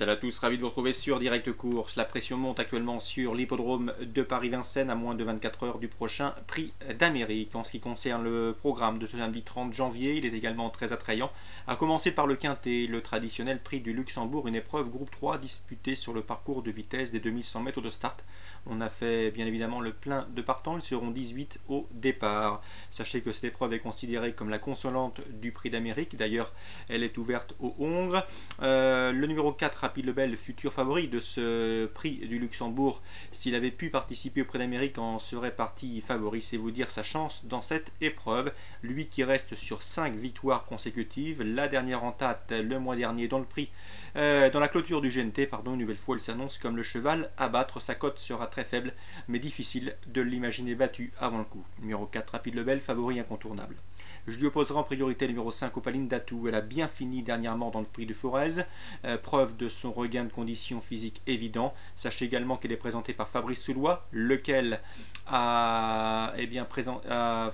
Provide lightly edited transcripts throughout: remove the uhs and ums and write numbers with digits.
Salut à tous, ravi de vous retrouver sur Direct Course. La pression monte actuellement sur l'hippodrome de Paris-Vincennes à moins de 24 heures du prochain Prix d'Amérique. En ce qui concerne le programme de ce samedi 30 janvier, il est également très attrayant. À commencer par le Quintet, le traditionnel Prix du Luxembourg, une épreuve groupe 3 disputée sur le parcours de vitesse des 2100 mètres de start. On a fait bien évidemment le plein de partants, ils seront 18 au départ. Sachez que cette épreuve est considérée comme la consolante du Prix d'Amérique, d'ailleurs elle est ouverte aux Hongres. Le numéro 4, Rapide Lebel, futur favori de ce Prix du Luxembourg, s'il avait pu participer au Prix d'Amérique, en serait parti favori, c'est vous dire sa chance dans cette épreuve. Lui qui reste sur 5 victoires consécutives, la dernière en tête le mois dernier dans le Prix, dans la clôture du GNT, une nouvelle fois il s'annonce comme le cheval à battre. Sa cote sera très faible, mais difficile de l'imaginer battu avant le coup. Numéro 4, Rapide Lebel, favori incontournable. Je lui opposerai en priorité le numéro 5, Opaline Datou. Elle a bien fini dernièrement dans le Prix de Forez, preuve de son regain de condition physique évident. Sachez également qu'elle est présentée par Fabrice Soulois, lequel a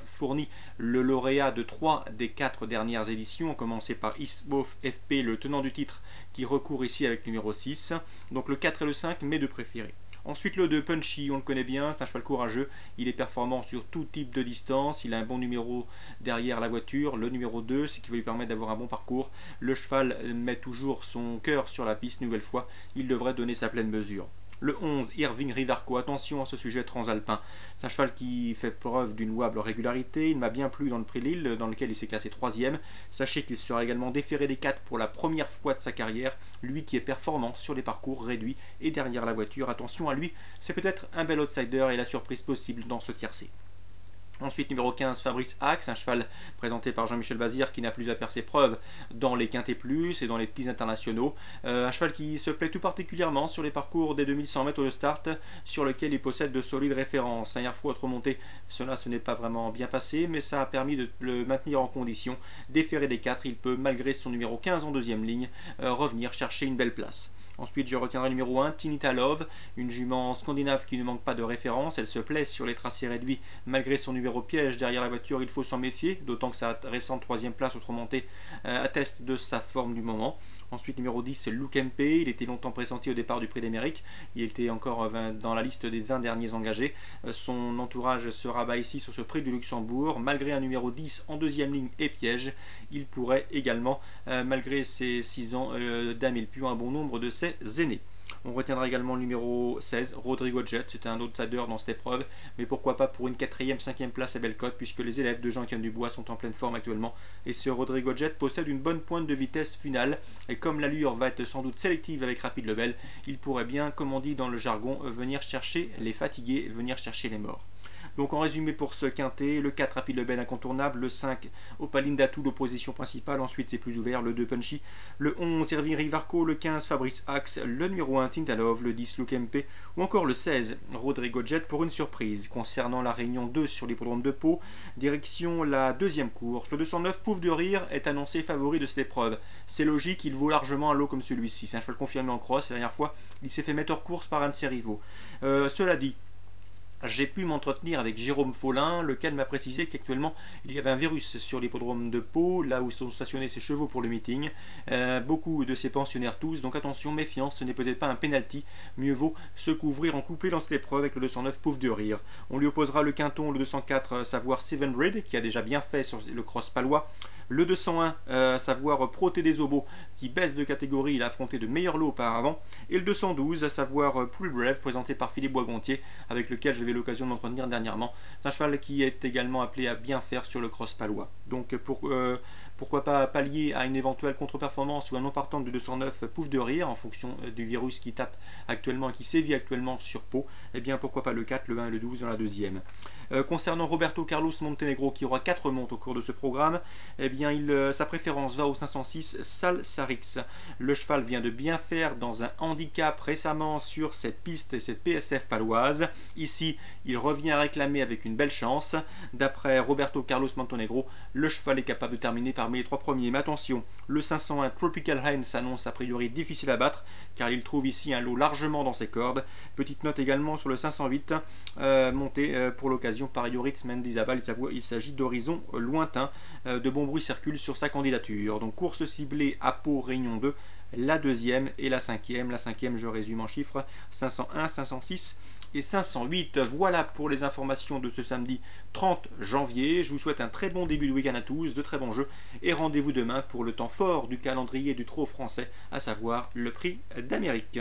fourni le lauréat de 3 des 4 dernières éditions, à commencer par Isbof FP, le tenant du titre, qui recourt ici avec le numéro 6. Donc le 4 et le 5, mes deux préférés. Ensuite le 2, Punchy, on le connaît bien, c'est un cheval courageux, il est performant sur tout type de distance, il a un bon numéro derrière la voiture. Le numéro 2, ce qui va lui permettre d'avoir un bon parcours. Le cheval met toujours son cœur sur la piste, nouvelle fois, il devrait donner sa pleine mesure. Le 11, Irving Rivarco, attention à ce sujet transalpin. C'est un cheval qui fait preuve d'une louable régularité. Il m'a bien plu dans le Prix Lille, dans lequel il s'est classé 3e. Sachez qu'il sera également déféré des 4 pour la première fois de sa carrière. Lui qui est performant sur les parcours réduits et derrière la voiture. Attention à lui, c'est peut-être un bel outsider et la surprise possible dans ce tiercé. Ensuite, numéro 15, Fabrice Axe, un cheval présenté par Jean-Michel Bazir qui n'a plus à faire ses preuves dans les Quintet Plus et dans les petits internationaux. Un cheval qui se plaît tout particulièrement sur les parcours des 2100 mètres de start, sur lequel il possède de solides références. Dernière fois autre montée, ce n'est pas vraiment bien passé, mais ça a permis de le maintenir en condition. Déféré des 4, il peut, malgré son numéro 15 en deuxième ligne, revenir chercher une belle place. Ensuite, je retiendrai le numéro 1, Tinita Love, une jument scandinave qui ne manque pas de référence. Elle se plaît sur les tracés réduits malgré son numéro piège derrière la voiture. Il faut s'en méfier, d'autant que sa récente 3e place autre montée atteste de sa forme du moment. Ensuite, numéro 10, c'est Luke MP. Il était longtemps pressenti au départ du Prix d'Amérique. Il était encore dans la liste des 20 derniers engagés. Son entourage se rabat ici sur ce Prix du Luxembourg. Malgré un numéro 10 en deuxième ligne et piège, il pourrait également, malgré ses 6 ans, damer le pion un bon nombre de ses aînés. On retiendra également le numéro 16, Rodrigo Jet. C'était un outsider dans cette épreuve, mais pourquoi pas pour une 4e, 5e place à belle cote, puisque les élèves de Jean-Étienne Dubois sont en pleine forme actuellement. Et ce Rodrigo Jet possède une bonne pointe de vitesse finale, et comme l'allure va être sans doute sélective avec Rapide Lebel, il pourrait bien, comme on dit dans le jargon, venir chercher les fatigués, venir chercher les morts. Donc en résumé pour ce quintet, le 4 Rapide Lebel incontournable, le 5 Opaline Datou l'opposition principale, ensuite c'est plus ouvert, le 2 Punchy, le 11 Irving Rivarco, le 15 Fabrice Axe, le numéro 1 Tintalov, le 10 Luke MP ou encore le 16 Rodrigo Jet pour une surprise. Concernant la réunion 2 sur l'hippodrome de Pau, direction la deuxième course, le 209 Pouf de Rire est annoncé favori de cette épreuve. C'est logique, il vaut largement un lot comme celui-ci, c'est un cheval confirmé en cross, la dernière fois il s'est fait mettre hors course par un de ses rivaux. Cela dit, j'ai pu m'entretenir avec Jérôme Follin, lequel m'a précisé qu'actuellement il y avait un virus sur l'hippodrome de Pau, là où sont stationnés ses chevaux pour le meeting. Beaucoup de ses pensionnaires tous, donc attention, méfiance, ce n'est peut-être pas un penalty. Mieux vaut se couvrir en couplet dans cette épreuve avec le 209 Pouf de Rire. On lui opposera le quinton, le 204 savoir Seven Red, qui a déjà bien fait sur le cross palois. Le 201, savoir Proté des Obos, qui baisse de catégorie, il a affronté de meilleurs lots auparavant. Et le 212, à savoir Plus Brave, présenté par Philippe Boisgontier, avec lequel j'avais l'occasion de m'entretenir dernièrement. C'est un cheval qui est également appelé à bien faire sur le cross palois. Donc pourquoi pas pallier à une éventuelle contre-performance ou un non partant de 209 Pouf de Rire, en fonction du virus qui tape actuellement et qui sévit actuellement sur Pau, et bien pourquoi pas le 4, le 1 et le 12 dans la deuxième. Concernant Roberto Carlos Montenegro, qui aura 4 montes au cours de ce programme, eh bien sa préférence va au 506 Sal Sarix. Le cheval vient de bien faire dans un handicap récemment sur cette piste et cette PSF paloise. Ici, il revient à réclamer avec une belle chance. D'après Roberto Carlos Montenegro, le cheval est capable de terminer parmi les 3 premiers. Mais attention, le 501 Tropical Rain s'annonce a priori difficile à battre, car il trouve ici un lot largement dans ses cordes. Petite note également sur le 508, monté pour l'occasion par Yoritz Mendizabal. Il s'agit d'horizons lointains. De bons bruits circulent sur sa candidature. Donc course ciblée à Pau, Réunion 2, la deuxième et la cinquième. La cinquième, je résume en chiffres, 501, 506 et 508. Voilà pour les informations de ce samedi 30 janvier. Je vous souhaite un très bon début de week-end à tous, de très bons jeux, et rendez-vous demain pour le temps fort du calendrier du trot français, à savoir le Prix d'Amérique.